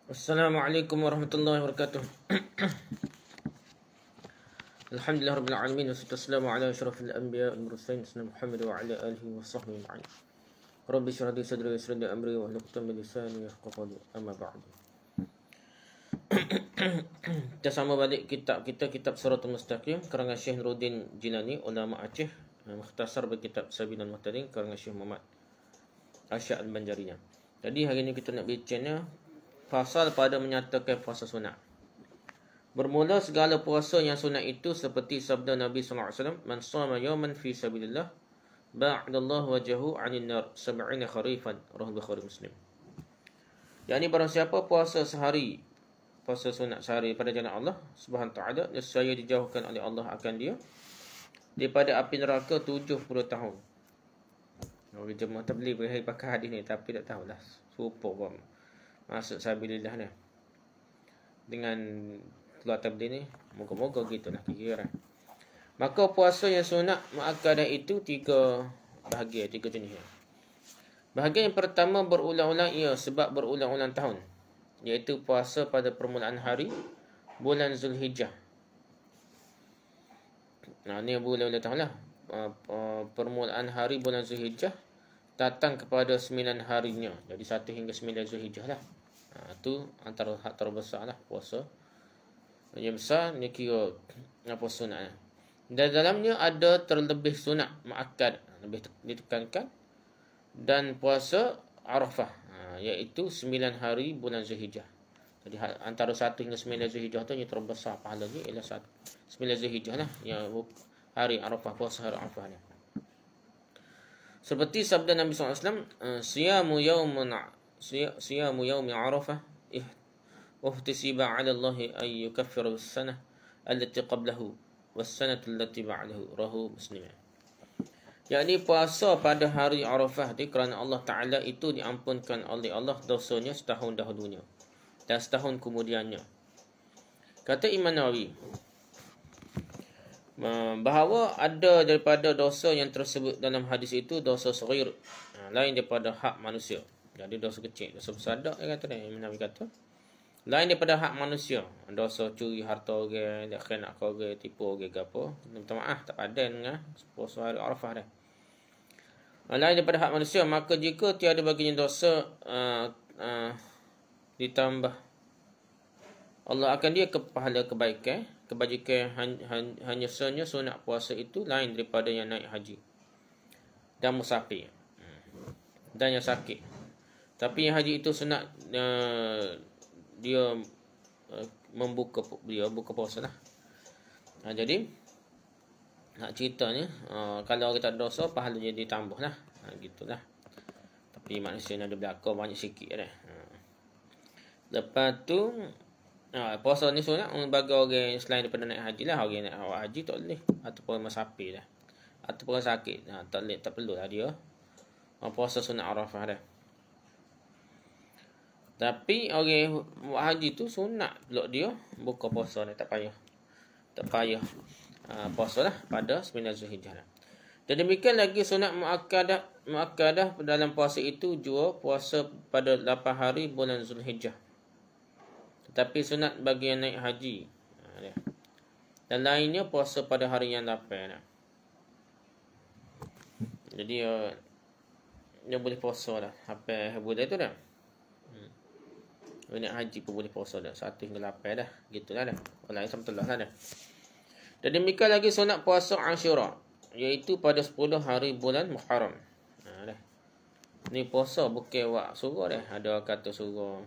Assalamualaikum warahmatullahi wabarakatuh. Alhamdulillah rabbil alamin wassalatu wassalamu ala asyrafil anbiya wal mursalin sayyidina Muhammad wa ala alihi washabbihi ajma'in. Rabbi shrah li sadri wa yassir li amri wa hlul 'uqdatam min lisani yafqahu qawli. Amma ba'du. Kita sama balik kitab kita, kitab Siratul Mustaqim karangan Syekh Nuruddin Jilani, ulama Aceh. Mukhtasar berkitab Sabilul Muhtadin karangan Syekh Muhammad Asy'ad Al-Banjarinya. Jadi hari ini kita nak bicaranya pasal pada menyatakan puasa sunat. Bermula segala puasa yang sunat itu seperti sabda Nabi SAW, "Man shama yawman fi sabilillah, ba'adallahu wajhahu 'anil nar 70 kharifan." Rawahu Bukhari Muslim. Yakni barang siapa puasa sehari, puasa sunat sehari pada jalan Allah Subhanahu wa taala, nescaya dijauhkan oleh Allah akan dia daripada api neraka 70 tahun. Orang jemaah tabligh boleh pakai hadis ni tapi tak tahulah serupa pun masuk sabilillah ni dengan keluar tabligh ni, moga-moga gitulah kira-kira. Maka puasa yang sunat muakkadah itu tiga bahagian, tiga jenis. Bahagian yang pertama berulang-ulang ia sebab berulang-ulang tahun, iaitu puasa pada permulaan hari bulan Zulhijjah. Nah, ni berulang-ulang tahun lah. Permulaan hari bulan Zulhijjah datang kepada 9 harinya. Jadi 1 hingga 9 Zulhijjah lah. Itu antara hak terbesar lah puasa. Yang besar ni kira puasa sunat. Dan dalamnya ada terlebih sunat muakkad, lebih ditekankan, dan puasa Arafah, iaitu 9 hari bulan Zulhijjah. Jadi antara 1 hingga 9 Zulhijjah tu yang terbesar pahalanya ialah 9 Zulhijjah lah, yang hari Arafah, puasa hari Arafah ni. Seperti sabda Nabi SAW, siyamu yawmi Arafah uhtisiba 'ala Allah ay yukaffira as-sanah allati qablahu was-sanatu allati ba'dahu. Rawahu Muslim. Yakni puasa pada hari Arafah ni kerana Allah Ta'ala itu diampunkan oleh Allah dosanya setahun dahulunya dan setahun kemudiannya. Kata Imam Nawawi bahawa ada daripada dosa yang tersebut dalam hadis itu dosa saghir, lain daripada hak manusia. Jadi dosa kecil, dosa besar dak dia kata ni, Imam Nawawi kata lain daripada hak manusia. Dosa curi harta orang, dak khianat orang, tipu orang ke apa, minta maaf tak padan dengan puasa hari Arafah dah. Lain daripada hak manusia, maka jika tiada baginya dosa ditambah, Allah akan dia ke pahala kebaikan, kebajikan. Hanya sunat puasa itu lain daripada yang naik haji dan musafir dan yang sakit. Tapi yang haji itu sunat, dia buka puasa lah. Jadi nak ceritanya, kalau kita ada dosa, pahala jadi tambah lah, gitulah. Tapi manusia ni ada belakang banyak sikit dah. Lepas tu puasa ni sunat bagi orang selain daripada naik haji lah. Orang naik haji tak boleh, ataupun musafir dah, ataupun sakit, tak boleh, tak perlu lah dia puasa sunat Arafah dah. Tapi orang buat haji tu sunat pula dia buka puasa ni, tak payah puasa lah pada 9 Zulhijjah lah. Dan demikian lagi sunat muakkadah dalam puasa itu juga puasa pada 8 hari bulan Zulhijjah. Tetapi sunat bagi yang naik haji, dan lainnya puasa pada hari yang 8 lah. Jadi dia boleh puasa lah sampai bulan tu dah. Naik haji pun boleh puasa dah 1 hingga 8 dah, gitulah dah. Orang lain sama lah dah. Dan demikian lagi sunat puasa Ashura, iaitu pada 10 hari bulan Muharram. Dah. Ni puasa bukan wak suruh dah. Ada kata suruh,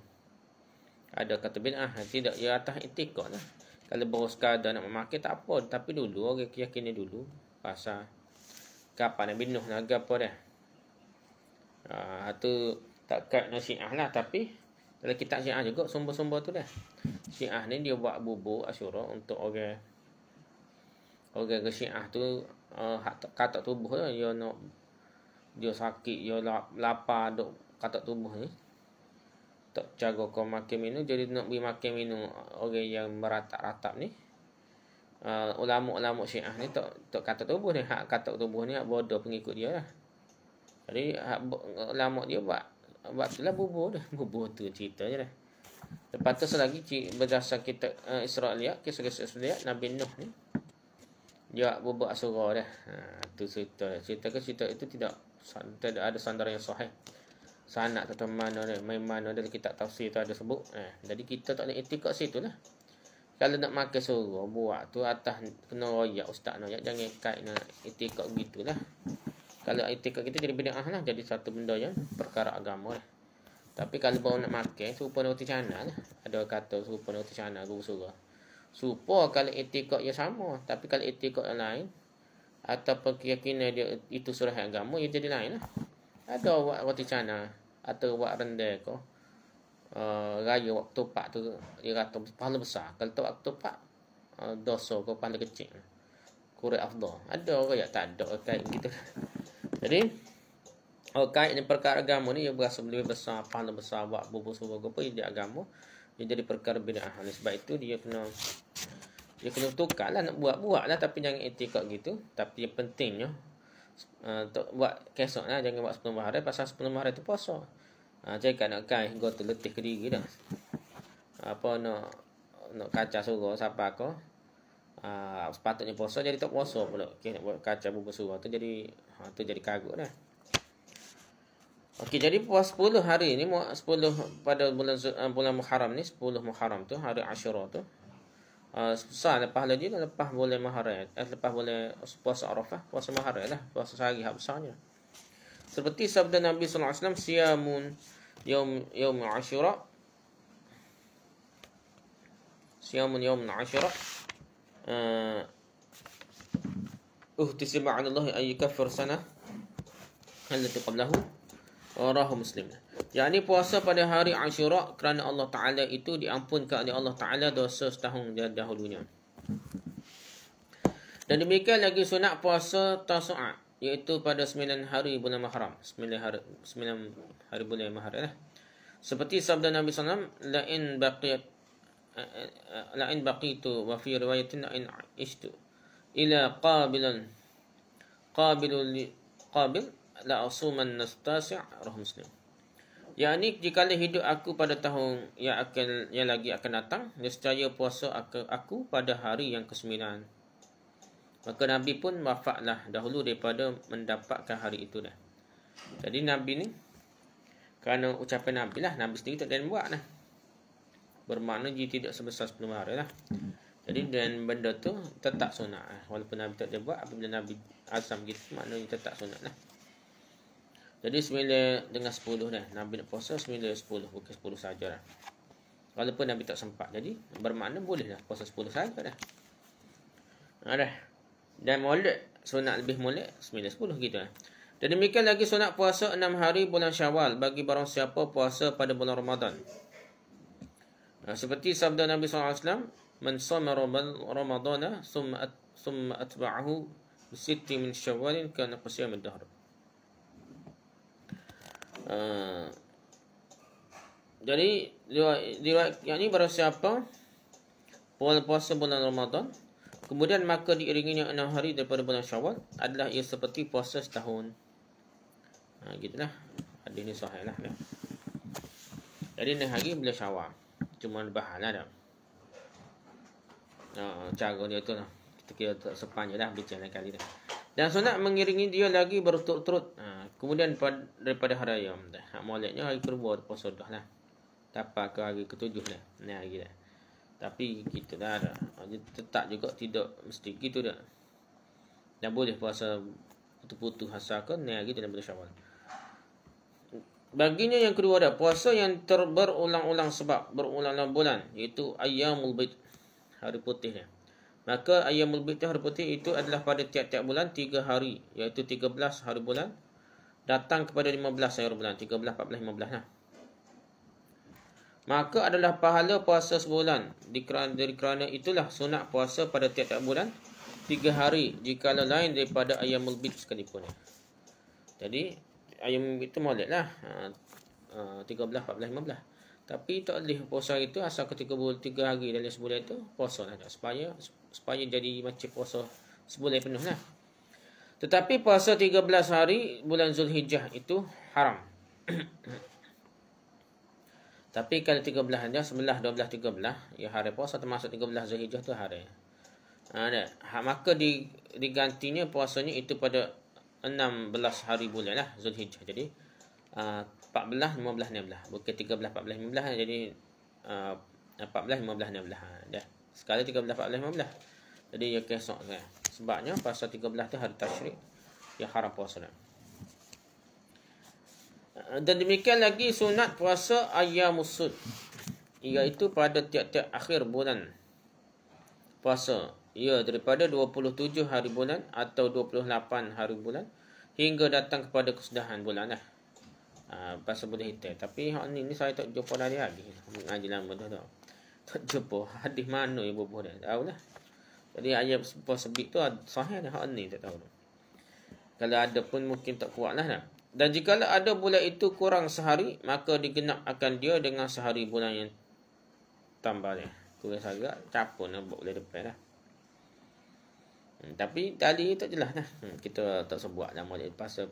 ada kata bid'ah. Tidak, ia atas etika lah. Kalau baru sekadar nak memakai tak apa, tapi dulu orang keyakinan dulu pasal kapan nak binuh naga apa dah. Tu tak kat Syiah lah, tapi dalam kitab Syiah juga sumber-sumber tu dah. Syiah ni dia buat bubur Ashura untuk orang ke Syiah tu, katak tubuh tu, dia sakit, dia lapar, duk katak tubuh ni tak jaga kau makan minum, jadi nak beri makan minum orang yang meratap-ratap ni. Ulama-ulama Syiah ni tak katak tubuh ni, hak katak tubuh ni hak bodoh pengikut dia lah. Jadi ulama dia buat tu lah bubur dah. Bubur tu cerita je dah. Lepas tu selagi berdasar kita Israiliyat, kisah-kisah Israiliyat, Nabi Nuh ni dia bubuh asura dah. Tu cerita itu tidak ada sandaran yang sahih. Sanad atau mana dari kitab tafsir tu ada sebut. Jadi kita tak boleh iktikad situ lah. Kalau nak makan surga buat tu atas kena royak ustaz nak jangan kait nak iktikad begitulah. Kalau iktikad kita jadi bid'ah lah, jadi satu benda yang perkara agama lah. Tapi kalau baru nak makan serupa roti canai lah. Ada kata serupa roti canai guru surga. Serupa kalau iktikad yang sama, tapi kalau iktikad yang lain ataupun keyakinan dia itu surah agama, ia jadi lain lah. Ada buat roti canai atau buat rendang ko raya waktu pak tu dia kata pahala besar. Kalau tak waktu pak dosa ko pahala kecil. Kurang afdal. Ada orang yang tak ada kait gitu. Jadi kait ni perkara agama ni dia berasa lebih besar, pahala besar buat bubur surga apa dia agama. Dia jadi perkara bid'ah. Oleh sebab itu dia kena tukar lah, nak buat lah, tapi jangan etikad gitu. Tapi yang pentingnya buat kesok lah, jangan buat 10 hari. Pasal 10 hari tu puasa. Jangan nak kain gua tu letih ke diri dah. Apa nak kaca surga siapa ko sepatutnya puasa jadi tak puasa pula. Nak buat kaca bubur surga tu jadi kaguk dah. Okey, jadi puasa 10 hari ni 10 pada bulan Muharram ni, 10 Muharram tu hari Asyura tu. Besar pahala dia lepas boleh Muharram, lepas boleh puasa Arafah, puasa Muharram lah, puasa sehari hak besarnya. Seperti sabda Nabi sallallahu alaihi wasallam, siyamun yaum Asyura. Siyamun yaum Asyura. Uhtisiba 'ala Allah ay yukaffir sanah allati qablahu. Rawahu Muslim. Yakni puasa pada hari Asyura kerana Allah Ta'ala itu diampunkan oleh Allah Ta'ala dosa setahun dahulunya. Dan demikian lagi sunat puasa Tasu'a, iaitu pada 9 hari bulan Muharram. 9 hari bulan Muharram lah. Seperti sabda Nabi SAW, la'in baqitu wa fi riwayatin la'in ishtu ila qabil la asuman nastasi' Rawahu Muslim. Yakni jika hidup aku pada tahun yang lagi akan datang, nescaya puasa aku pada hari yang ke-9. Maka Nabi pun wafatlah dahulu daripada mendapatkan hari itu dah. Jadi Nabi ni kerana ucapan Nabi lah, Nabi sendiri tak ada buat lah. Bermakna dia tidak sebesar 10 hari lah. Jadi dan benda tu tetap sunat. Walaupun Nabi tak ada buat, apabila Nabi azam gitu, maknanya tetap sunat lah. Jadi 9 dengan 10 dah. Nabi nak puasa 9 10, bukan 10 saja lah. Walaupun Nabi tak sempat. Jadi bermakna boleh lah puasa 10 saja dah. Dah. Dan Maulid, sunat lebih Maulid 9 10 gitu lah. Dan demikian lagi sunat puasa 6 hari bulan Syawal bagi barang siapa puasa pada bulan Ramadan. Seperti sabda Nabi SAW, man shoma Ramadana thumma atba'ahu bi-sitti min Syawalin kana qasiyam ad-dahr. Jadi yang ini barang siapa puasa bulan Ramadan kemudian maka diiringinya 6 hari daripada bulan Syawal, adalah ia seperti puasa setahun. Gitulah. Hadis ni sahih lah. Jadi 6 hari bulan Syawal. Cuma bahan lah dah. Cara dia tu lah. Kita kira sepanjang dah bincang kali dah. Dan sunat mengiringi dia lagi berturut-turut. Kemudian daripada hari raya. Maulidnya hari kedua puasa dah lah. Tapak ke hari ke-7 dah. Ni hari dah. Tapi kita dah ada. Tetap juga tidak mesti gitu dah. Dan boleh puasa putu-putu hasalkan ni hari dalam bulan Syawal. Baginya yang kedua ada puasa yang berulang-ulang sebab berulang-ulang bulan, iaitu ayyamul bid, hari putih dia. Maka ayyamul bid hari putih itu adalah pada tiap-tiap bulan 3 hari, iaitu 13 hari bulan datang kepada 15 hari bulan, 13, 14, 15 lah. Maka adalah pahala puasa sebulan. Dari kerana itulah sunat puasa pada tiap-tiap bulan 3 hari jikalau lain daripada ayyamul bid sekalipun. Jadi ayam itu Maulid lah. 13, 14, 15. Tapi tak boleh puasa itu asal ketika 3 hari dalam sebulan itu puasa lah. Supaya jadi macam puasa sebulan penuh lah. Tetapi puasa 13 hari bulan Zulhijjah itu haram. Tapi kalau 13 dia 11, 12, 13, ya hari puasa termasuk 13 Zulhijjah tu hari. Maka digantinya puasanya itu pada 16 hari bulan lah Zulhijjah. Jadi 14, 15, 16. Bukan 13, 14, 15. Jadi 14, 15, 16. Dah. Sekali 13, 14, 15. Jadi ya kesok kan. Sebabnya puasa 13 tu hari tasyrik. Ya haram puasa dah. Dan demikian lagi sunat puasa ayyamus sud, iaitu pada tiap-tiap akhir bulan puasa. Ya, daripada 27 hari bulan atau 28 hari bulan hingga datang kepada kesudahan bulan lah. Pasal boleh hitam. Tapi hak ni saya tak jumpa dari hadis. Mengaji lama dah tak. Tak jumpa hadis mana ibu buah dah. Tahu lah. Jadi ayat puasa bid tu sahih dah, hak ni tak tahu. Kalau ada pun mungkin tak kuat lah dah. Dan jika ada bulan itu kurang sehari, maka digenapkan dia dengan sehari bulan yang tambah dia. Kurang agak capun nak buat bulan depan lah. Tapi tali tak jelas lah. Kita tak sebut nama dia pasal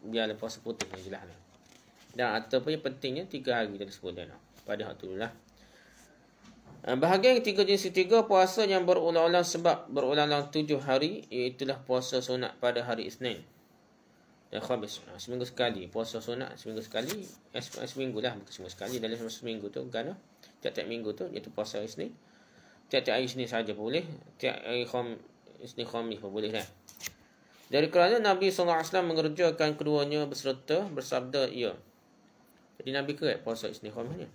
biarlah puasa putih yang jelas lah. Dan ataupun yang pentingnya 3 hari tadi sebut dia lah. Pada waktu tu lah. Bahagian ketiga jenis ketiga puasa yang berulang-ulang sebab berulang-ulang 7 hari, iaitulah puasa sunat pada hari Isnin dan Khamis. Seminggu sekali puasa sunat, seminggu sekali, seminggu lah, bukan seminggu sekali. Dalam seminggu tu kerana tiap-tiap minggu tu iaitu puasa Isnin. Tiap-tiap hari Isnin saja boleh, tiap hari Isnin Khamis pun boleh dah. Dari kerana Nabi SAW mengerjakan keduanya berserta bersabda ia. Jadi Nabi kerap puasa Isnin Khamis ni.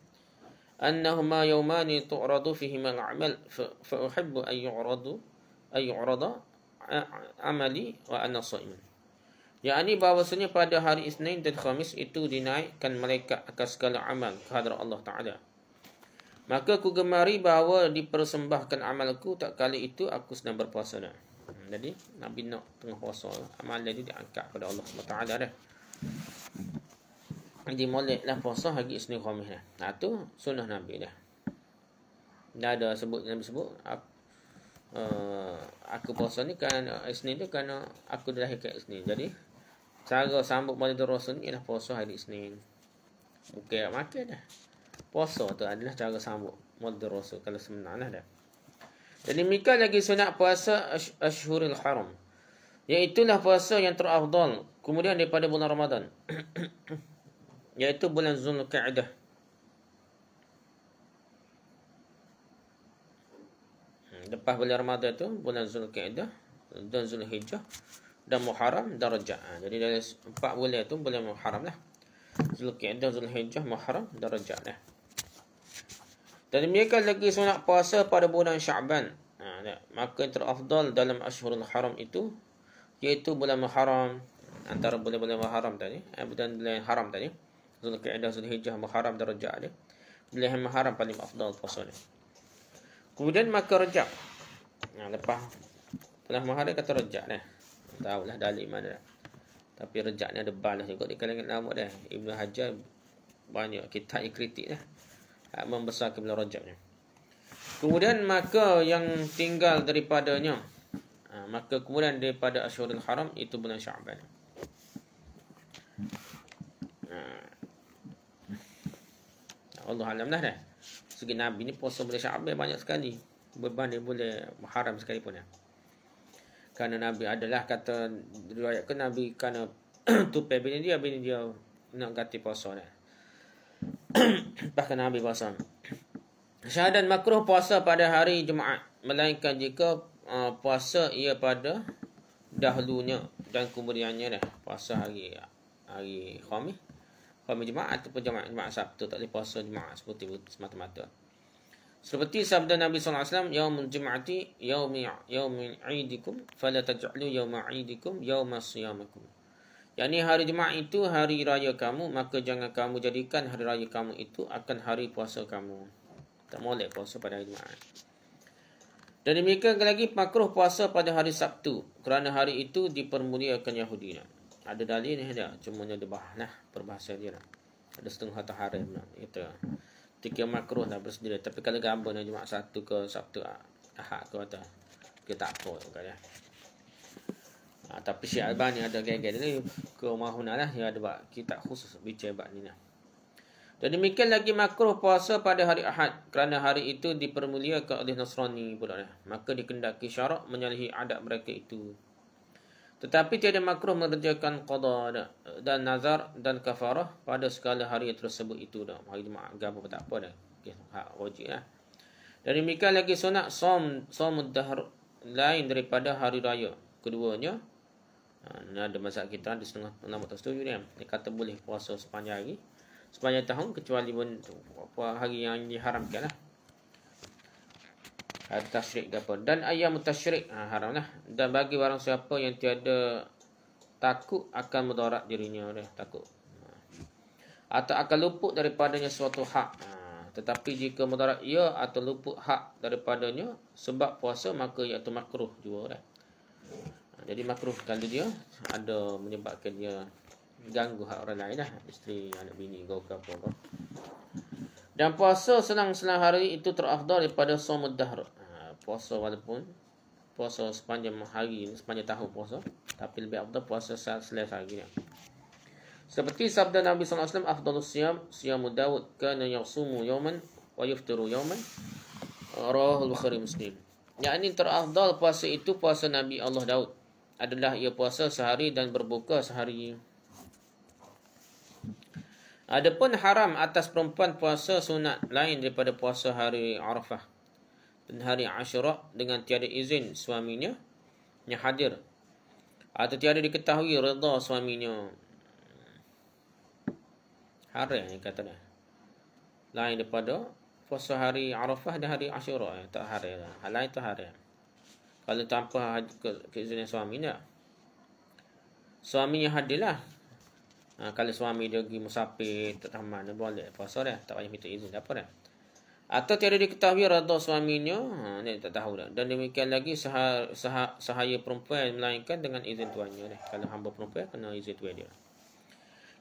Annahuma yawmani tu'radu fihima al-a'mal fa uhibbu an yu'rada amali wa ana sha'imun. Yakni bahawasanya pada hari Isnin dan Khamis itu dinaikkan malaikat akan segala amal kehadrat Allah Ta'ala. Maka aku gemari bahawa dipersembahkan amalku tak kala itu aku sedang berpuasa dah. Jadi Nabi nak tengah puasa, amal dia diangkat pada Allah Ta'ala dah. Jadi moleklah puasa hari Isnin Khamis dah. Tu sunnah Nabi dah. Dah ada sebut, Nabi sebut aku puasa ni kerana Isnin tu kerana aku dilahirkan Isnin. Jadi cara sambut Maulid Rasul ni ialah puasa hari Isnin. Bukan makan dah. Puasa tu adalah cara sambut Maulid Rasul kalau sebenarnya dah. Dan demikian lagi sunat puasa Ashhurul Haram, iaitulah puasa yang terafdal kemudian daripada bulan Ramadan. Iaitu bulan Zulqa'dah. Lepas bulan Ramadan tu bulan Zulqa'dah dan Zulhijjah dan Muharram dan Rajab. Jadi dari 4 bulan tu bulan Muharram lah. Zulqa'dah, Zulhijjah, Muharram dan Rajab lah. Dan demikian lagi sunat puasa pada bulan Sya'ban. Maka yang terafdal dalam Ashhurul Haram itu iaitu bulan Muharram, antara bulan-bulan Muharram tadi, bulan haram tadi, Zulqa'dah, Zulhijjah, Muharram dan Rajab ni. Bulan Muharram paling afdal puasa ni. Kemudian maka Rajab. Lepas bulan Muharram kata Rajab dah. Tahulah dalil mana dah. Tapi Rajab ni ada balas juga di kalangan lama dah. Ibn Hajar banyak kitab yang kritik dah. Membesarkan bulan Rajab ni. Kemudian maka yang tinggal daripadanya, maka kemudian daripada Ashhurul Haram itu bulan Sya'ban. Allah alam dah. Segi Nabi ni puasa bulan Sya'ban banyak sekali berbanding bulan Muharram sekalipun dah. Kerana Nabi adalah kata riwayatkan Nabi kerana tupai bini dia nak ganti puasa dah. Bahkan Nabi puasa. Syahadat makruh puasa pada hari Jumaat, melainkan jika puasa ia pada dahulunya dan kemudiannya dah. Puasa hari Khamis Jumaat ataupun Jumaat Sabtu, tak boleh puasa Jumaat seperti semata-mata. Seperti sabda Nabi SAW, Yaumul Jum'ati yaumi 'idikum fala taj'alu yauma 'idikum yauma siyamakum. Yakni hari Jumaat itu hari raya kamu, maka jangan kamu jadikan hari raya kamu itu akan hari puasa kamu. Tak boleh puasa pada hari Jumaat. Dan demikian lagi makruh puasa pada hari Sabtu, kerana hari itu dipermuliakan Yahudi. Ada dalil ni ada, cuma ada bahlah perbahasa dia lah. Ada setengah tahrim lah. Itu tiga makruh lah bersendiri. Tapi kalau gambar ni Jumaat Sabtu ke Sabtu Ahad ke atas, kita tak apa kan ya. Tapi Syekh Albani ada gaya-gaya ni ke Mahuna lah, dia ada buat kitab khusus bicara bab ni lah. Dan demikian lagi makruh puasa pada hari Ahad kerana hari itu dipermuliakan oleh Nasrani pula. Maka dikendaki syarak menyalahi adat mereka itu. Tetapi tiada makruh mengerjakan qada dan nazar dan kafarah pada segala hari tersebut itu dah. Hari Jumaat agama tak apa dah. Okay, hak wajib lah. Dan demikian lagi sunat saumud dahr lain daripada hari raya. Keduanya ada mazhab kita di setengah ulama tak setuju dia. Dia kata boleh puasa sepanjang hari, sepanjang tahun kecuali hari yang diharamkan lah. Hari tasyrik ke apa. Dan ayam tasyrik haram lah. Dan bagi orang siapa yang tiada takut akan mudarat dirinya, takut atau akan luput daripadanya suatu hak. Tetapi jika mudarat ia atau luput hak daripadanya sebab puasa, maka iaitu makruh juga dah. Jadi makruh kalau dia ada menyebabkan dia ganggu hak orang lain dah, isteri, anak bini, kau ke apa. Dan puasa selang-selang hari itu terafdal daripada saumud dahr. Puasa walaupun puasa sepanjang hari, sepanjang tahun puasa, tapi lebih afdal puasa selesai hari ni. Seperti sabda Nabi SAW, afdalus siyam siyamu Daud kana yasumu yawman wa yuftiru yawman, rawahul Bukhari Muslim. Yakni terafdal puasa itu puasa Nabi Allah Daud adalah ia puasa sehari dan berbuka sehari. Adapun haram atas perempuan puasa sunat lain daripada puasa hari Arafah dan hari Ashura dengan tiada izin suaminya yang hadir atau tiada diketahui redha suaminya. Haram yang kata dah. Lain daripada puasa hari Arafah dan hari Ashura, tak haram. Hal lain tak haram. Kalau tanpa keizinan suaminya, suaminya hadirlah. Kalau suami dia pergi musafir, tak tahan dia boleh puasa dah, tak payah minta izin apa dah. Atau tiada diketahui redha suaminya, ni tak tahu dah. Dan demikian lagi sahaya perempuan melainkan dengan izin tuannya dah. Kalau hamba perempuan kena izin tuan dia.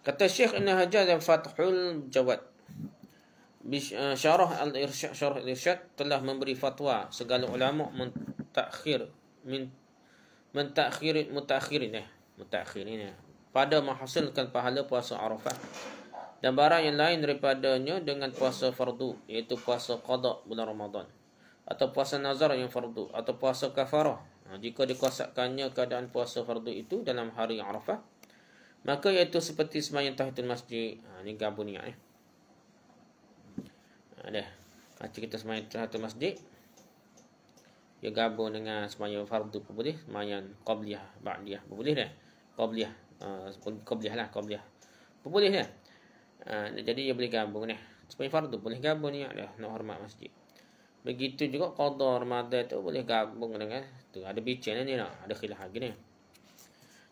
Kata Syekh Ibn Hajar dalam Fathul Jawad, Syarah al-Irsyad telah memberi fatwa segala ulama mutakhirin pada menghasilkan pahala puasa Arafah dan barang yang lain daripadanya dengan puasa fardu, iaitu puasa qada bulan Ramadan, atau puasa nazar yang fardu, atau puasa kafarah. Jika dikuasakannya keadaan puasa fardu itu dalam hari Arafah, maka iaitu seperti sembahyang tahiyatul masjid. Ni gabung ni dah. Macam kita sembahyang tahiyatul masjid, dia gabung dengan sembahyang fardu pun boleh, sembahyang qabliyah, ba'diyah pun boleh dah. Qabliyah lah, qabliyah pun boleh dah. Jadi dia boleh gabung ni. Sembahyang fardu boleh gabung ni dah, nak hormat masjid. Begitu juga qada Ramadan tu boleh gabung dengan tu. Ada bincang ni nak, ada khilaf lagi ni.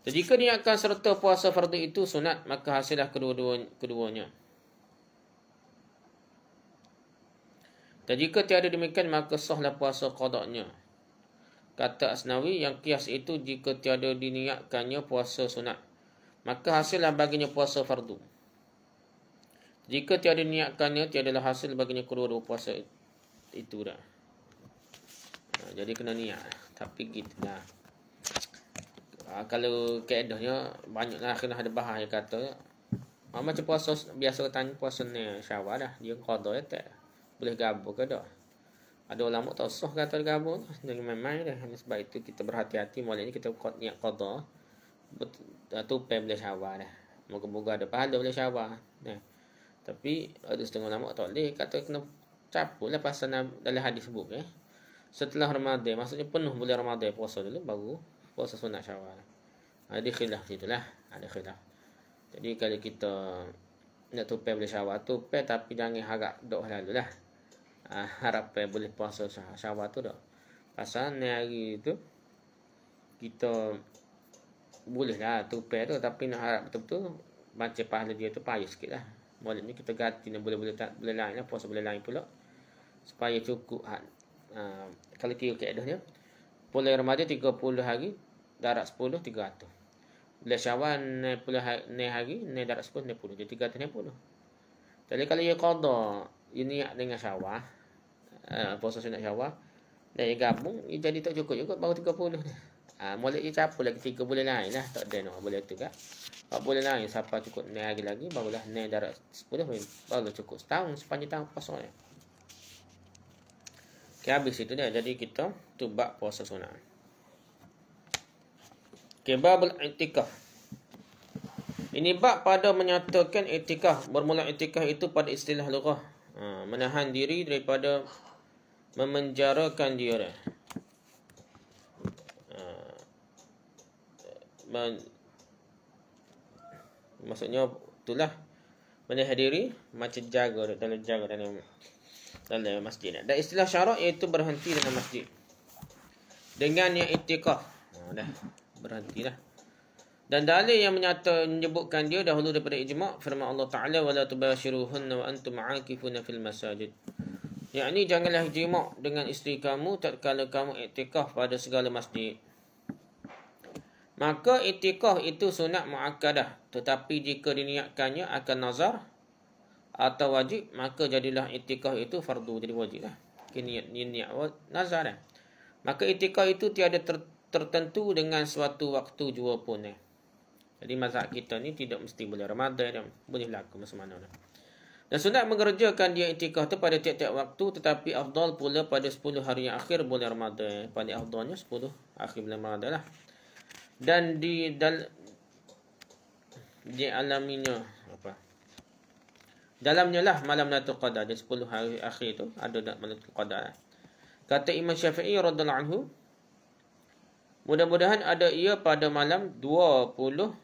Jadi jika niatkan serta puasa fardu itu sunat, maka hasillah keduanya. Dan jika tiada demikian, maka sahlah puasa qadanya. Kata Asnawi, yang qiyas itu jika tiada diniatkannya puasa sunat, maka hasillah baginya puasa fardu. Jika tiada diniatkannya, tiadalah hasil baginya kedua-dua puasa itu dah. Jadi kena niat. Tapi gitu dah. Kalau keadanya banyaklah kena ada bahaya kata macam puasa biasa tanya puasa ni Syawal dah, dia qada tak boleh gabung ke dak. Ada ulama tak sah kata gabung, jangan main-main dah. Sebab itu kita berhati-hati, mulanya kita niat qada tupai boleh Syawal dah. Moga-moga ada pahala boleh Syawal. Tapi ada setengah ulama tak boleh, kata kena capulah pasal dalam hadis sebut setelah Ramadan, maksudnya penuh bulan Ramadan puasa dulu baru puasa sunat Syawal. Ada khilaf situlah, ada khilaf. Jadi kalau kita nak tupai boleh Syawal, tupai tapi jangan harap dok lalu lah. Harap boleh puasa Syawal tu dak. Pasal ni hari tu kita boleh lah tupai tu, tapi nak harap betul-betul baca pahala dia tu payah sikit lah. Maksudnya kita ganti nak boleh lain lah, puasa boleh lain pula supaya cukup. Kalau kira keadaan dia bulan Ramadan 30 hari, darat 10 300. Bulan Syawal 90 hari, darat 10 90. Jadi 360. Jadi kalau ia qada, ia niat dengan Syawal, puasa sunat Syawal, dan ia gabung, ia jadi tak cukup juga baru 30. Mulai je campur lagi 3 bulan lain lah. Tak ada nak boleh tu kan. 4 bulan lain siapa cukup naik lagi barulah naik darab 10 baru cukup setahun sepanjang tahun puasa ni. Okay, habis itu dah. Jadi kita tu bab puasa sunat. Okay, babul i'tikaf. Ini bab pada menyatakan i'tikaf. Bermula i'tikaf itu pada istilah lughah. Menahan diri daripada memenjarakan diri. Maksudnya itulah menahan diri macam jaga dalam masjid. Dan istilah syarak iaitu berhenti dalam masjid. Dengan yang i'tikaf. Dah berhentilah. Dan dalil yang menyebutkan dia dahulu daripada ijma' firman Allah Ta'ala wala tubashiruhunna wa antum aakifuna fil masajid. Yakni janganlah jima' dengan isteri kamu tatkala kamu i'tikaf pada segala masjid. Maka i'tikaf itu sunat muakkadah, tetapi jika diniatkannya akan nazar atau wajib, maka jadilah i'tikaf itu fardu, jadi wajiblah. Niat nazar dah. Maka i'tikaf itu tiada tertentu dengan suatu waktu jua pun. Jadi mazhab kita ni tidak mesti boleh Ramadan, boleh laku masa mana dah. Dan sunat mengerjakan dia i'tikaf tu pada tiap-tiap waktu, tetapi afdal pula pada 10 hari yang akhir bulan Ramadan. Pada afdalnya 10 akhir bulan Ramadan lah. Dan di alaminya apa? Dalamnya lah malam Lailatul Qadar. Di 10 hari akhir tu ada malam Lailatul Qadar. Kata Imam Syafi'i radhiyallahu anhu, mudah-mudahan ada ia pada malam 20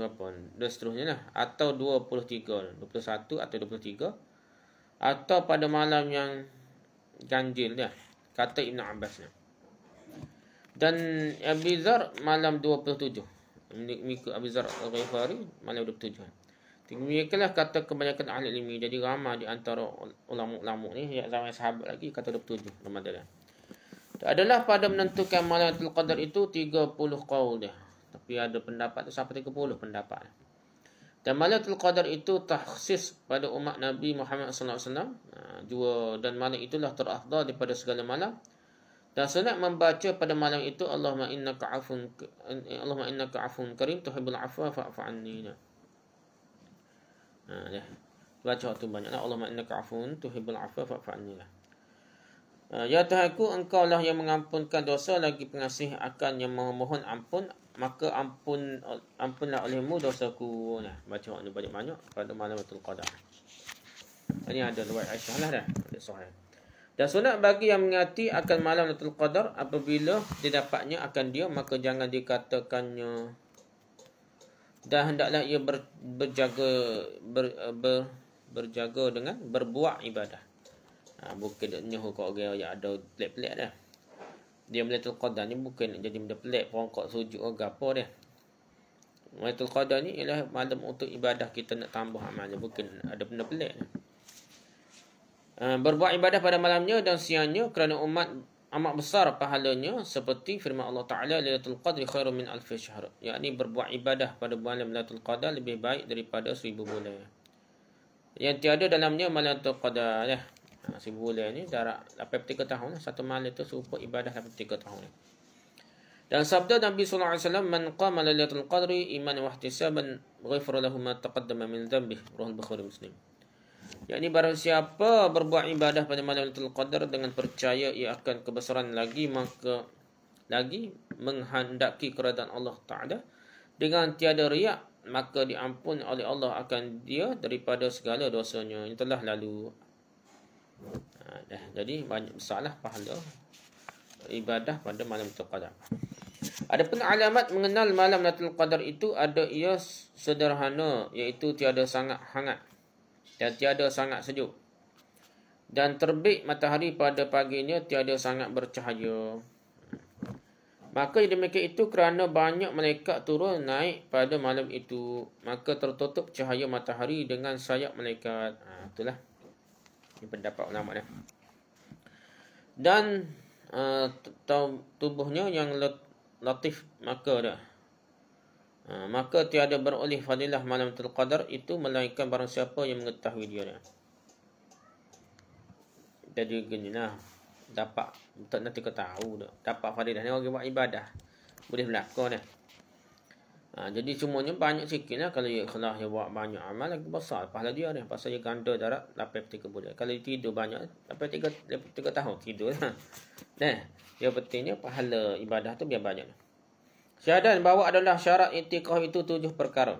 apa dan seterusnya lah, atau 23, 21 atau 23, atau pada malam yang ganjil dia, kata Ibn Abbas. Dan Abi Zar malam 27, mengikut Abi Zar Al-Ghifari malam 27. Demikianlah kata kebanyakan ahli ilmi. Jadi ramai di antara ulama-ulama ni zaman sahabat lagi kata 27 Ramadan. Adalah pada menentukan malam Lailatul Qadar itu 30 qaul dia. Tapi ada pendapat tu sampai 30 pendapat. Dan malam Lailatul Qadar itu takhsis pada umat Nabi Muhammad sallallahu alaihi wasallam. Dan malam itulah terafdal daripada segala malam. Dan sunat membaca pada malam itu Allahumma innaka afun karim tuhibbul afwa fa'fu anni. Baca waktu banyaklah Allahumma innaka afun tuhibbul afwa fa'fu anni. Ya Tuhanku, engkau lah yang mengampunkan dosa lagi pengasih akan yang memohon ampun, maka ampunlah olehmu dosaku. Baca waktu banyak-banyak pada malam Lailatul Qadar. Ini ada riwayat Aisyah lah dah, ada sahih. Dan sunat bagi yang mengingati akan malam Lailatul Qadar apabila didapatnya akan dia, maka jangan dikatakannya. Dan hendaklah ia berjaga dengan berbuat ibadah. Bukan nyahu kat orang yang ada pelik-pelik dah. Dia Lailatul Qadar ni bukan nak jadi benda pelik, perangkak sujud ke apa dia. Lailatul Qadar ni ialah malam untuk ibadah, kita nak tambah amalnya, bukan ada benda pelik. Berbuat ibadah pada malamnya dan siangnya kerana umat amat besar pahalanya, seperti firman Allah Ta'ala Lailatul Qadri khairun min alfi syahr. Yakni berbuat ibadah pada malam Lailatul Qadar lebih baik daripada 1000 bulan. Yang tiada dalamnya malam Lailatul Qadar ya. 1000 bulan ni darab 83 tahun lah. Satu malam itu serupa ibadah 83 tahun. Dan sabda Nabi sallallahu alaihi wasallam, man qama Lailatul Qadri imanan wa ihtisaban ghufira lahu ma taqaddama min dhanbihi. Riwayat Bukhari Muslim. Yakni barang siapa berbuat ibadah pada malam Lailatul Qadar dengan percaya ia akan kebesaran lagi, maka lagi menghendaki keredaan Allah Ta'ala dengan tiada riak, maka diampun oleh Allah akan dia daripada segala dosanya yang telah lalu. Jadi banyak besarlah pahala ibadah pada malam Lailatul Qadar. Adapun alamat mengenal malam Lailatul Qadar itu ada ia sederhana, iaitu tiada sangat hangat dan tiada sangat sejuk, dan terbit matahari pada paginya tiada sangat bercahaya. Maka demikian itu kerana banyak malaikat turun naik pada malam itu, maka tertutup cahaya matahari dengan sayap malaikat. Itulah ini pendapat ulama dia. Dan tubuhnya yang latif maka tiada beroleh fadilah malam Lailatul Qadar itu melainkan barang siapa yang mengetahui dia. Jadi ginilah dapat tak nanti kau tahu dah. Dapat fadilah ni orang buat ibadah. Boleh berlaku dah. Jadi semuanya banyak sikit lah. Kalau dia ikhlas, dia buat banyak amal, lagi besar pahala dia dah. Pasal dia ganda darat 83 bulan. Kalau dia tidur banyak, sampai 3 tahun tidur lah. Nah, yang pentingnya pahala ibadah tu biar banyak. Syahadat bahawa adalah syarat i'tikaf itu 7 perkara.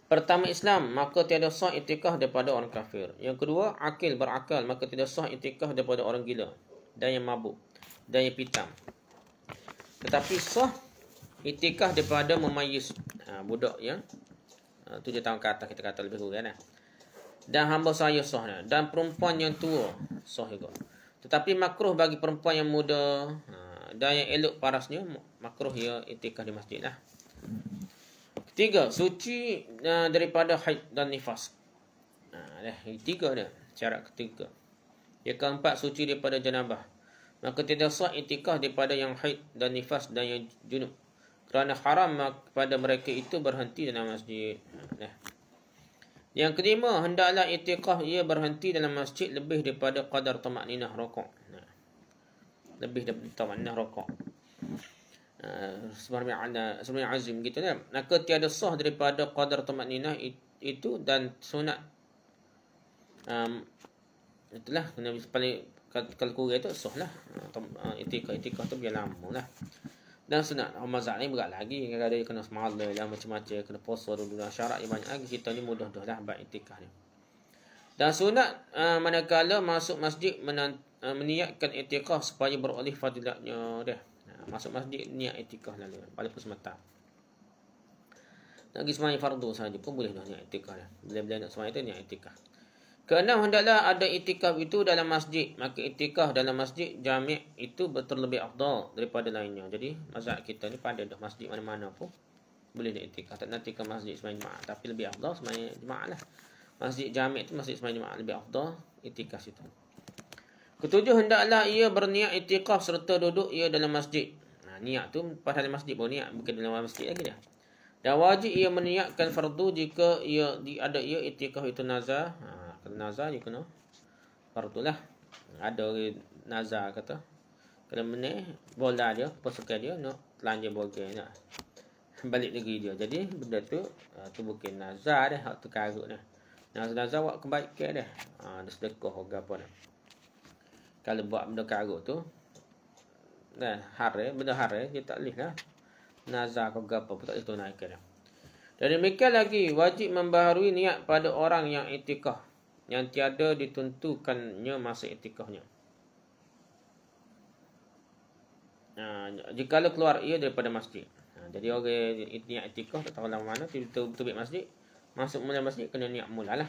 Pertama, Islam, maka tiada sah i'tikaf daripada orang kafir. Yang kedua, akil, berakal, maka tiada sah i'tikaf daripada orang gila dan yang mabuk dan yang pitam. Tetapi sah i'tikaf daripada memayis budak yang 7 tahun ke atas, kita kata lebih kurang lah. Dan hamba saya sah lah. Dan perempuan yang tua sah juga. Tetapi makruh bagi perempuan yang muda dan yang elok parasnya, makruh ia i'tikaf di masjid lah. Ketiga, suci daripada haid dan nifas. Tiga dia, syarat ketiga. Yang keempat, suci daripada janabah. Maka tidak sah i'tikaf daripada yang haid dan nifas dan yang junub. Kerana haram kepada mereka itu berhenti dalam masjid. Yang kelima, hendaklah i'tikaf ia berhenti dalam masjid lebih daripada qadar tamakninah rukuk. Lebih daripada tamakninah rukuk. Sebenarnya azim gitu kan. Maka tiada sah daripada qadar tamakninah itu dan sunat. Itulah kena paling kalau kurang itu sah lah. I'tikaf tu biar lama lah. Dan sunat mazhab ni berat lagi. Kadang-kadang kena semalam lah, macam-macam, kena puasa dulu lah. Syarat yang banyak lagi. Kita ni mudah-mudah lah buat i'tikaf ni. Dan sunat manakala masuk masjid meniatkan i'tikaf supaya beroleh fadilatnya dah. Masuk masjid niat i'tikaf lalu. Walaupun sementara. Nak pergi sembahyang fardu saja pun boleh dah niat i'tikaf dah. Bila-bila nak sembahyang tu niat i'tikaf. Keenam, hendaklah ada i'tikaf itu dalam masjid. Maka i'tikaf dalam masjid jami' itu terlebih afdal daripada lainnya. Jadi mazhab kita ni pada dah masjid mana-mana pun boleh nak i'tikaf. Tak nanti ke masjid sembahyang jemaah, tapi lebih afdal sembahyang jemaah lah. Masjid jami' tu masjid sembahyang jemaah lebih afdal i'tikaf itu. Ketujuh, hendaklah ia berniat i'tikaf serta duduk ia dalam masjid. Niat tu pada dalam masjid pun niat, bukan dalam masjid lagi dah. Dan wajib ia meniatkan fardu jika ia ada ia i'tikaf itu nazar. Kalau nazar dia kena fardu lah. Ada orang nazar kata kalau meneh bola dia, pasukan dia nak telanjang boleh nak balik negeri dia. Jadi benda tu bukan nazar dah, hak tu karut dah. Nazar buat kebaikan dah. Ada sedekah ke apa dah. Kalau buat benda karut tu benda haram dia tak boleh lah. Nazar ke apa pun tak boleh tunaikan dah. Dan demikian lagi wajib membaharui niat pada orang yang i'tikaf yang tiada ditentukannya masa i'tikafnya. Jikalau keluar ia daripada masjid. Jadi orang niat i'tikaf tak tahu lama mana tiba-tiba masjid, masuk mula masjid kena niat mulalah.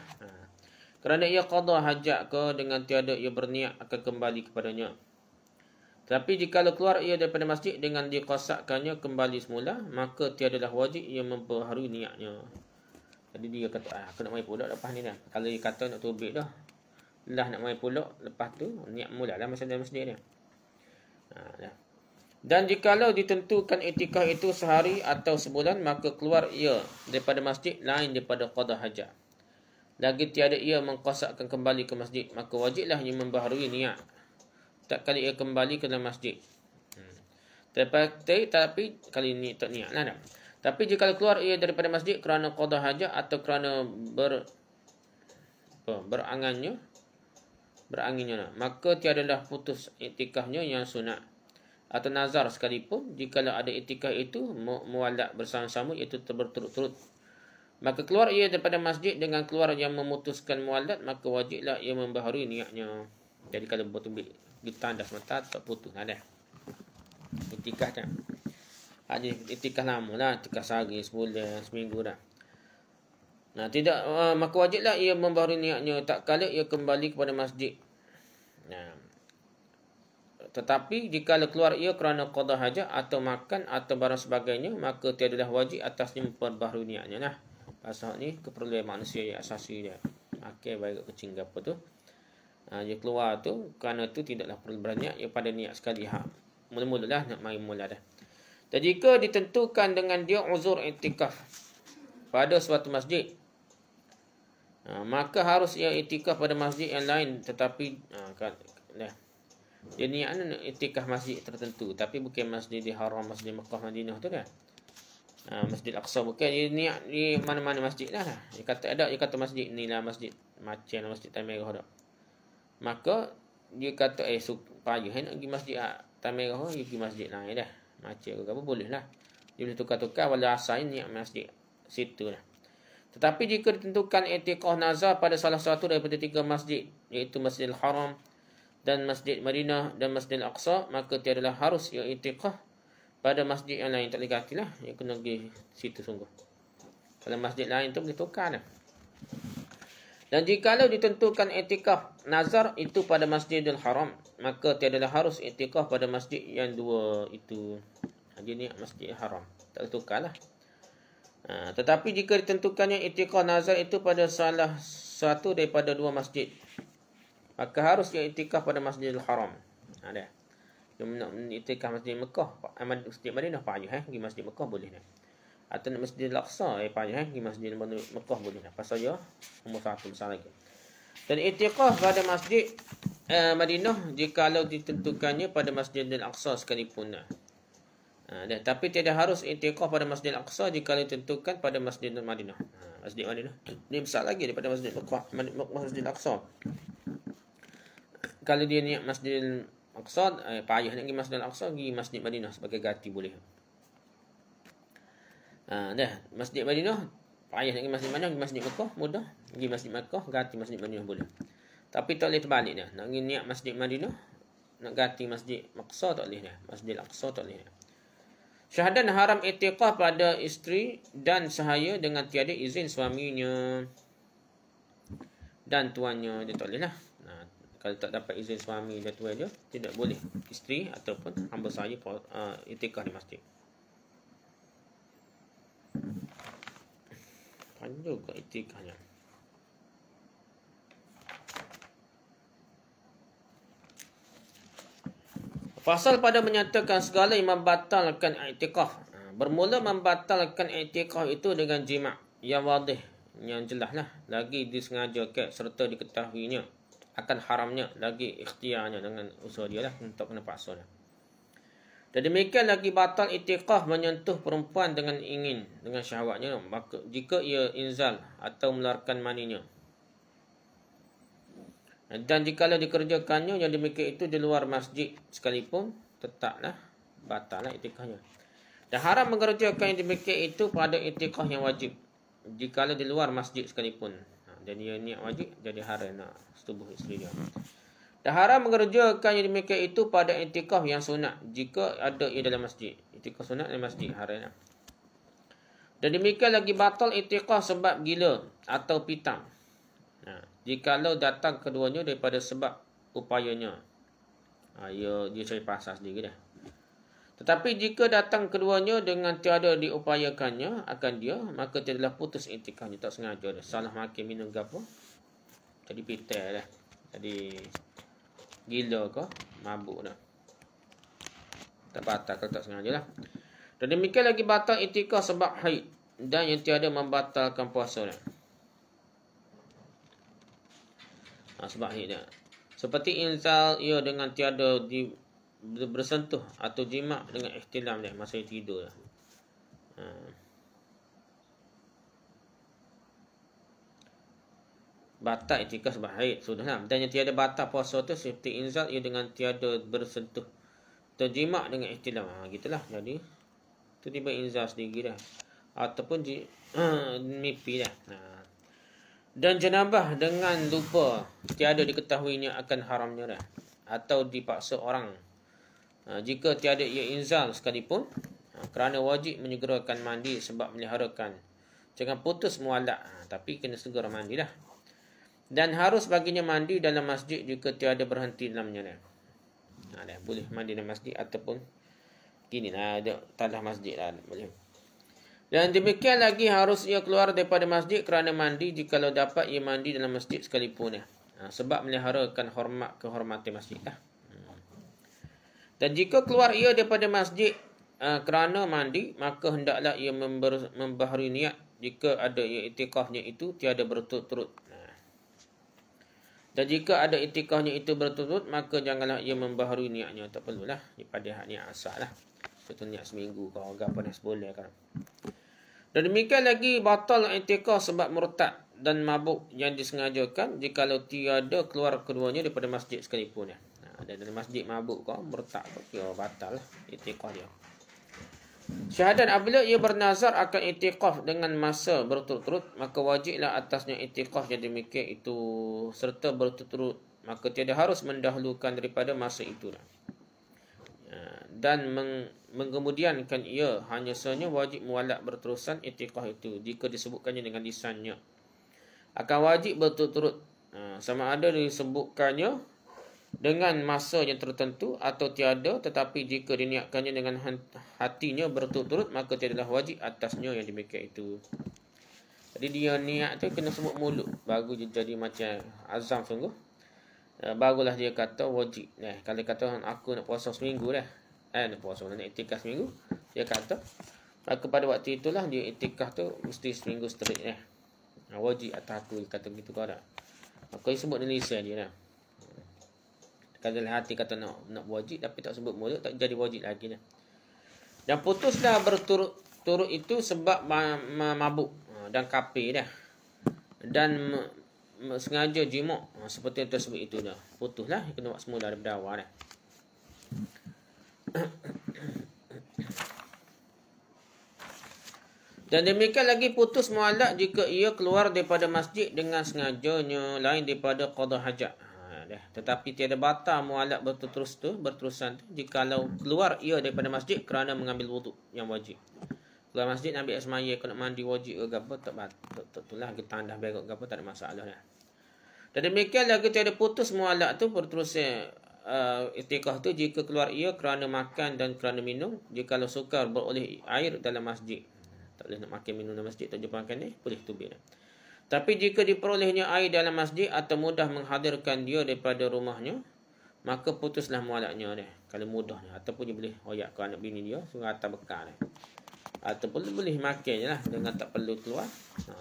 Kerana ia qada hajat ke dengan tiada ia berniat akan kembali kepadanya. Tapi jikalau keluar ia daripada masjid dengan dikosakkannya kembali semula, maka tiadalah wajib ia memperbaharui niatnya. Jadi dia kata, aku nak main pulak lepas ni dah. Kalau dia kata nak tubik dah, lah nak main pulak, lepas tu niat mula lah masa dalam masjid dia. Dan jikalau ditentukan i'tikaf itu sehari atau sebulan, maka keluar ia daripada masjid lain daripada qada hajat. Lagi tiada ia mengkosakkan kembali ke masjid, maka wajiblah ia membaharui niat tak kali ia kembali ke dalam masjid. Tapi kali ni tak niat lah dah. Tapi jika keluar ia daripada masjid kerana qada hajat atau kerana beranginnya, maka tiadalah putus i'tikafnya yang sunat atau nazar sekalipun. Jikalau ada i'tikaf itu muwalat bersama-sama iaitu berturut-turut, maka keluar ia daripada masjid dengan keluar yang memutuskan muwalat, maka wajiblah ia membaharui niatnya. Jadi kalau betul ditandas mata tak putus ada i'tikaf dah. I'tikaf lama lah, i'tikaf sehari, sebulan, seminggu dah. Maka wajiblah ia membaharui niatnya tak kala ia kembali kepada masjid. Tetapi jika keluar ia kerana qada hajat atau makan atau barang sebagainya, maka tiadalah wajib atasnya memperbaharui niatnya lah. Pasal ni keperluan manusia yang asasi dia. Makan baik kecing apa tu. Dia keluar tu kerana tu tidaklah perlu berniat ia pada niat sekali. Mula-mula lah nak main mula dah. Dan jika ditentukan dengan dia uzur i'tikaf pada suatu masjid, maka harus ia i'tikaf pada masjid yang lain. Tetapi Dah. Dia niat iktikaf masjid tertentu, tapi bukan Masjidil Haram, Masjid Mekah, Madinah tu dah. Masjid Al-Aqsa bukan, dia niat di mana-mana masjid lah. Dia kata ada, dia kata masjid ni lah masjid macam masjid Tan Merah dah. Maka dia kata supaya nak pergi masjid Tan Merah, dia pergi masjid lain dah. Macam ke apa boleh lah. Dia boleh tukar-tukar wala asalnya niat masjid situ lah. Tetapi jika ditentukan i'tikaf nazar pada salah satu daripada 3 masjid, iaitu Masjidil Haram dan Masjid Madinah dan Masjidil Aqsa, maka tiadalah harus i'tikaf pada masjid yang lain. Tak boleh gantilah, yang kena pergi situ sungguh. Kalau masjid lain tu boleh tukar dah. Dan jikalau ditentukan i'tikaf nazar itu pada Masjidil Haram, maka tiadalah harus i'tikaf pada masjid yang dua itu. Dia ni Masjidil Haram, tak boleh tukar lah. Tetapi jika ditentukannya i'tikaf nazar itu pada salah satu daripada 2 masjid, maka harus i'tikaf pada Masjidil Haram. Dah. Dia nak i'tikaf Masjid Mekah, Masjid Madinah payah pergi Masjid Mekah boleh dah. Atau nak Masjidil Aqsa payah pergi Masjid Mekah boleh dah. Pasal dia umur 1 besar lagi. Dan i'tikaf pada Masjid Madinah jikalau ditentukannya pada Masjidil Aqsa sekalipun dah. Tapi tidak harus i'tikaf pada Masjid Al-Aqsa jika ditentukan pada Masjid Madinah. Masjid Madinah ni besar lagi daripada Masjid Masjid Al-Aqsa. Kalau dia niat Masjid Al-Aqsa, payah nak pergi Masjid Al-Aqsa, pergi Masjid Madinah sebagai ganti boleh. Masjid Madinah payah nak pergi Masjid Madinah, pergi Masjid Mekah mudah, pergi Masjid Mekah ganti Masjid Madinah boleh. Tapi tak boleh terbalik dah. Nak pergi niat Masjid Madinah, nak ganti Masjid Aqsa tak boleh dah. Masjid Al-Aqsa tak boleh dah. Syahadat haram i'tikaf pada isteri dan sahaya dengan tiada izin suaminya dan tuannya. Dia tak boleh lah. Kalau tak dapat izin suami dan tuan dia, tidak boleh isteri ataupun hamba sahaya i'tikaf di masjid. Panjang ke i'tikafnya? Fasal pada menyatakan segala yang membatalkan i'tikaf. Bermula membatalkan i'tikaf itu dengan jima' yang wadih, yang jelas lah. Lagi disengajakan serta diketahuinya akan haramnya, lagi ikhtiarnya dengan usaha dia lah untuk kena paksa lah. Dan demikian lagi batal i'tikaf menyentuh perempuan dengan ingin, dengan syahwatnya, maka jika ia inzal atau mengeluarkan maninya. Dan jikalau dikerjakannya yang demikian itu di luar masjid sekalipun, tetaplah batallah i'tikafnya. Dan haram mengerjakan yang demikian itu pada i'tikaf yang wajib, jikalau di luar masjid sekalipun. Jadi dia niat wajib, jadi haram nak setubuh isteri dia. Dan haram mengerjakan yang demikian itu pada i'tikaf yang sunat, jika ada ia dalam masjid. I'tikaf sunat dalam masjid haram. Dan demikian lagi batal i'tikaf sebab gila atau pitam, jikalau datang keduanya daripada sebab upayanya. Dia cari pasal sendiri dah. Tetapi jika datang keduanya dengan tiada diupayakannya akan dia, maka tidaklah putus i'tikafnya. Tak sengaja dah. Salah makan minum ke apa, jadi pitai dah, jadi gila ke mabuk dah. Tak batal kalau tak sengaja lah. Dan demikian lagi batal i'tikaf sebab haid dan yang tiada membatalkan puasa dah. Sebab haid dah. Seperti inzal ia dengan tiada bersentuh atau jima' dengan ihtilam dah, masa tidur dah. Batal i'tikaf sebab haid sudahlah. Dan yang tiada batal puasa tu seperti inzal ia dengan tiada bersentuh atau jima' dengan ihtilam. Gitulah. Jadi tu tiba inzal sendiri dah, ataupun mimpi dah. Dan janabah dengan lupa tiada diketahuinya akan haramnya dah, atau dipaksa orang, jika tiada ia inzal sekalipun, kerana wajib menyegerakan mandi sebab meliharakan. Jangan putus mualak, tapi kena segera mandi dah. Dan harus baginya mandi dalam masjid jika tiada berhenti dalamnya dah. Boleh mandi dalam masjid ataupun gini lah, ada tanah masjid lah boleh. Dan demikian lagi harus ia keluar daripada masjid kerana mandi jikalau dapat ia mandi dalam masjid sekalipun dah. Sebab meliharakan kehormatan masjid lah. Dan jika keluar ia daripada masjid kerana mandi, maka hendaklah ia membaharui niat jika ada ia i'tikafnya itu tiada berturut-turut. Dan jika ada itikafnya itu berturut, maka janganlah ia membaharui niatnya. Tak perlulah daripada niat asal lah. Contoh niat seminggu kau agak apa boleh kan. Dan demikian lagi batal itikaf sebab murtad dan mabuk yang disengajakan jikalau tiada keluar keduanya daripada masjid sekalipun ya. Dan dari masjid mabuk kau murtad kau kira batal lah itikaf dia. Syahadat apabila ia bernazar akan itikaf dengan masa berturut-turut, maka wajiblah atasnya itikaf yang demikian itu serta berturut-turut, maka tiada harus mendahulukan daripada masa itu dan mengemudiankan ia, hanya sahaja wajib mualak berterusan itikaf itu jika disebutkannya dengan lisannya. Akan wajib berturut-turut sama ada disebutkannya dengan masa yang tertentu atau tiada, tetapi jika diniatkannya dengan hatinya berturut-turut, maka tiadalah wajib atasnya yang demikian itu. Jadi dia niat tu kena sebut mulut, baru jadi macam azam sungguh. Barulah dia kata wajib. Kalau kata aku nak puasa seminggu dah. Nak puasa, nak itikaf seminggu, dia kata, maka pada waktu itulah dia itikaf tu mesti seminggu straight wajib atas aku, kata begitu kau dah. Maka dia sebut dalam lisan dia dah. Kalau dalam hati kata nak wajib tapi tak sebut mulut, tak jadi wajib lagi dah. Dan putuslah berturut-turut itu sebab mabuk dan kafir dah. Dan sengaja jimuk seperti yang tersebut itu dah. Putuslah kena buat semula daripada awal dah. Dan demikian lagi putus mualak jika ia keluar daripada masjid dengan sengajanya lain daripada qada hajat. Tetapi tiada batal mualak berterusan tu jikalau keluar ia daripada masjid kerana mengambil wuduk yang wajib. Keluar masjid ambil air semaya, kalau mandi wajib ke apa tak itulah kita tandah berak ke apa tak ada masalah dah. Dan demikian lagi tiada putus mualak tu berterusan itikaf tu jika keluar ia kerana makan dan kerana minum, jikalau sukar beroleh air dalam masjid. Tak boleh nak makan minum dalam masjid, tak jumpa makan ni boleh tubik dah. Tapi jika diperolehnya air dalam masjid atau mudah menghadirkan dia daripada rumahnya, maka putuslah mualaknya dia. Kalau mudahnya, ataupun dia boleh hoyak ke anak bini dia, suruh atas bekal dia. Ataupun boleh makan je lah dengan tak perlu keluar.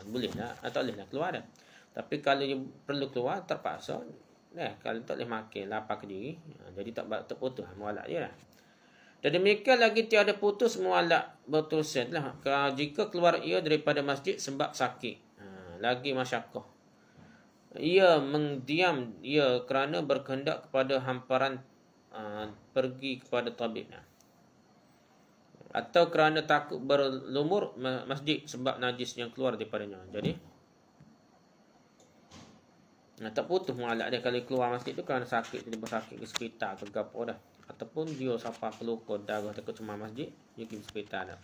Boleh lah, atau boleh lah keluar dah. Tapi kalau dia perlu keluar, terpaksa. Kalau tak boleh makan, lapar ke diri. Jadi tak putus mualak dia lah. Dan demikian lagi tiada putus mualak berterusan lah. Jika keluar ia daripada masjid sebab sakit. Lagi masyakkah. Ia mendiam ia kerana berkehendak kepada hamparan pergi kepada tabib. Atau kerana takut berlumur masjid sebab najis yang keluar daripadanya. Jadi tak putus mualak dia kalau keluar masjid tu kerana sakit, tiba sakit ke hospital ke apa dah. Ataupun dia siapa perlu darah takut cuma masjid, dia pergi hospital dah.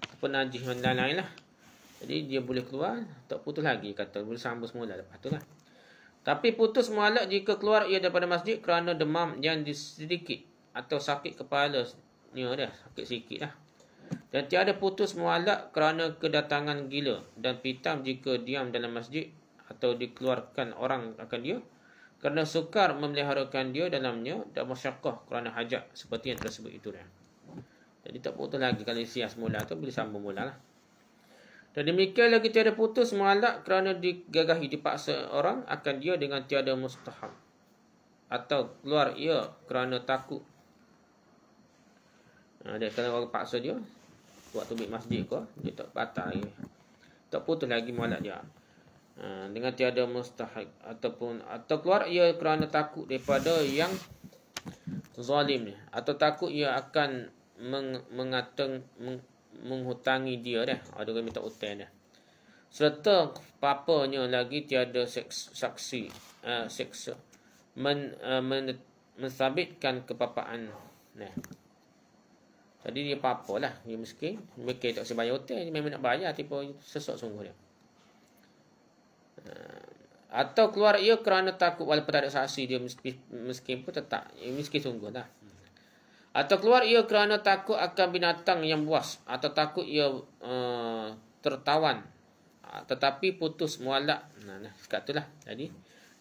Ataupun najis yang lain-lain lah. Jadi dia boleh keluar, tak putus lagi kata, boleh sambung semula lepas tu lah. Tapi putus mualak jika keluar ia daripada masjid kerana demam yang sedikit atau sakit kepala ni dah, sakit sikit lah. Dan tiada putus mualak kerana kedatangan gila dan pitam jika diam dalam masjid atau dikeluarkan orang akan dia kerana sukar memeliharakan dia dalamnya dan masyakkah kerana hajat seperti yang tersebut itu dah. Jadi tak putus lagi kalau sias semula tu boleh sambung mula lah. Dan demikian lagi tiada putus mualak kerana digagahi dipaksa orang akan dia dengan tiada mustahab. Atau keluar ia kerana takut. Dia kalau orang paksa dia buat tubik masjid kau, dia tak batal lagi. Tak putus lagi mualak dia. Dengan tiada mustahab atau keluar ia kerana takut daripada yang zalim ni, atau takut ia akan menghutangi dia dah. Ada orang minta hutang dah. Serta papanya lagi tiada saksi mensabitkan kepapaan. Jadi dia papa lah, dia miskin tak usah bayar hutang, dia memang nak bayar, tiba sesat sungguh dia. Atau keluar ia kerana takut walaupun tak ada saksi, dia miskin pun tetap miskin sungguh lah. Atau keluar ia kerana takut akan binatang yang buas, atau takut ia tertawan, tetapi putus mualak. Sekat tu lah. Jadi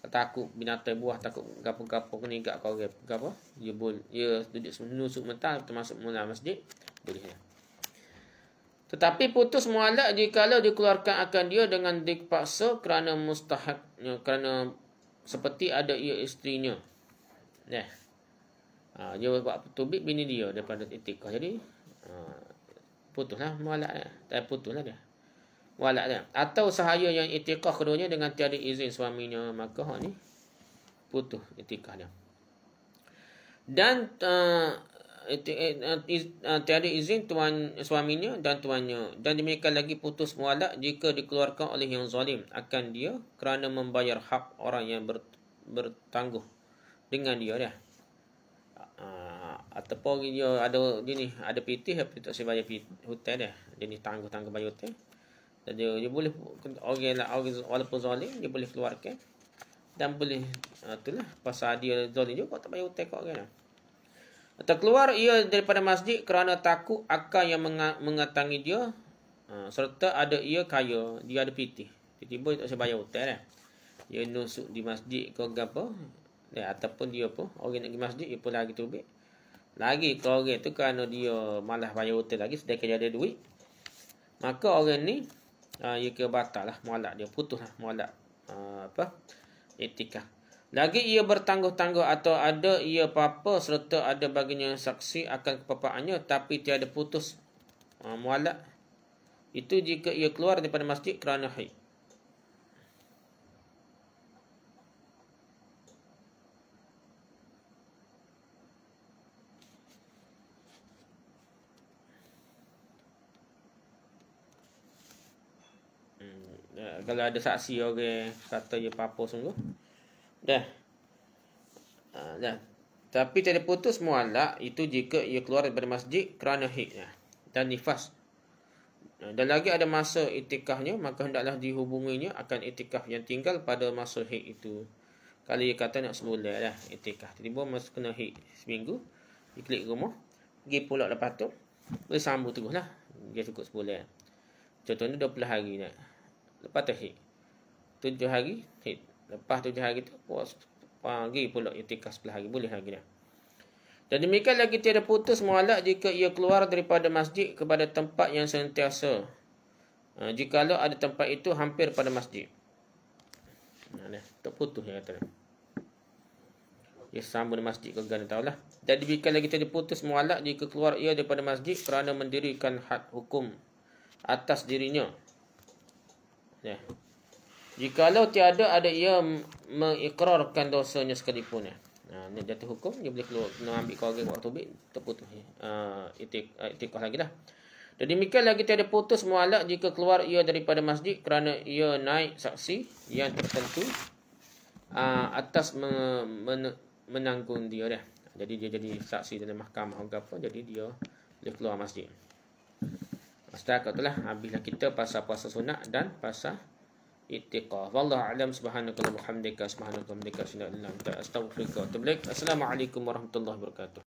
takut binatang buah, takut gapo-gapo kena igak kau gapo, dia duduk menusuk mental termasuk mula masjid, boleh lah. Tetapi putus mualak jikalau dikeluarkan akan dia dengan dipaksa kerana mustahab, kerana seperti ada ia isterinya. Dia buat tubik bini dia daripada itikaf. Jadi putuslah mualak dia. Putuslah dia. Mualak dia. Atau sahaya yang itikaf keduanya dengan tiada izin suaminya, maka ni putus itikaf dia. Dan tiada izin suaminya dan tuannya. Dan demikian lagi putus mualak jika dikeluarkan oleh yang zalim akan dia kerana membayar hak orang yang bertangguh dengan dia dah. Ataupun dia ada pitih tapi tak saya bayar hutang dah. Jadi tangguh bayar hutang. Dan dia boleh orang walaupun zalim dia boleh keluarkan dan boleh itulah pasal dia zalim juga tak bayar hutang kat orang dah. Atau keluar ia daripada masjid kerana takut akan yang mengatangi dia, serta ada ia kaya, dia ada pitih. Tiba-tiba tak saya bayar hutang dah. Dia nusuk di masjid ke apa, ataupun dia pun orang nak pergi masjid, dia pun lagi tubik. Lagi ke orang tu kerana dia malas bayar hutang lagi, sedangkan dia ada duit. Maka orang ni, ia kira batal lah, mualak dia, putus lah mualak itikaf. Lagi ia bertangguh-tangguh atau ada ia apa-apa serta ada baginya saksi akan kepapaannya tapi tiada putus mualak. Itu jika ia keluar daripada masjid kerana haid. Kalau ada saksi orang kata ia apa-apa sungguh. Dah. Tapi tiada putus mualak itu jika ia keluar daripada masjid kerana haid dan nifas. Dan lagi ada masa itikafnya, maka hendaklah dihubunginya akan itikaf yang tinggal pada masa haid itu. Kalau ia kata nak sebulan lah itikaf, tiba-tiba masa kena haid seminggu, dia klik rumah, pergi pulak lepas tu, boleh sambung terus lah. Dia cukup sebulan. Contohnya 20 hari nak. Lepas tu haid. 7 hari haid. Lepas 7 hari tu pergi pula itikaf 10 hari. Boleh lagi dah. Dan demikian lagi tiada putus mualak jika ia keluar daripada masjid kepada tempat yang sentiasa. Jikalau ada tempat itu hampir pada masjid. Tak putus yang kata. Dia sambung di masjid ke gana tahulah. Dan demikian lagi tiada putus mualak jika keluar ia daripada masjid kerana mendirikan had hukum atas dirinya. Jikalau tiada ada ia mengikrarkan dosanya sekalipun. Ni jatuh hukum, dia boleh keluar, kena ambil korang waktu tubik, terputus itikaf lagi dah. Dan demikian lagi tiada putus mualak jika keluar ia daripada masjid kerana ia naik saksi yang tertentu atas menanggung dia dah. Jadi dia jadi saksi dalam mahkamah atau apa, jadi dia boleh keluar masjid. Setakat itulah habislah kita pasal puasa sunat dan pasal itikaf. Wallahu a'lam. Subhanaka wa bihamdika, subhanaka wa bihamdika, asyhadu an la ilaha illa anta, astaghfiruka wa atubu ilaik. Assalamualaikum warahmatullahi wabarakatuh.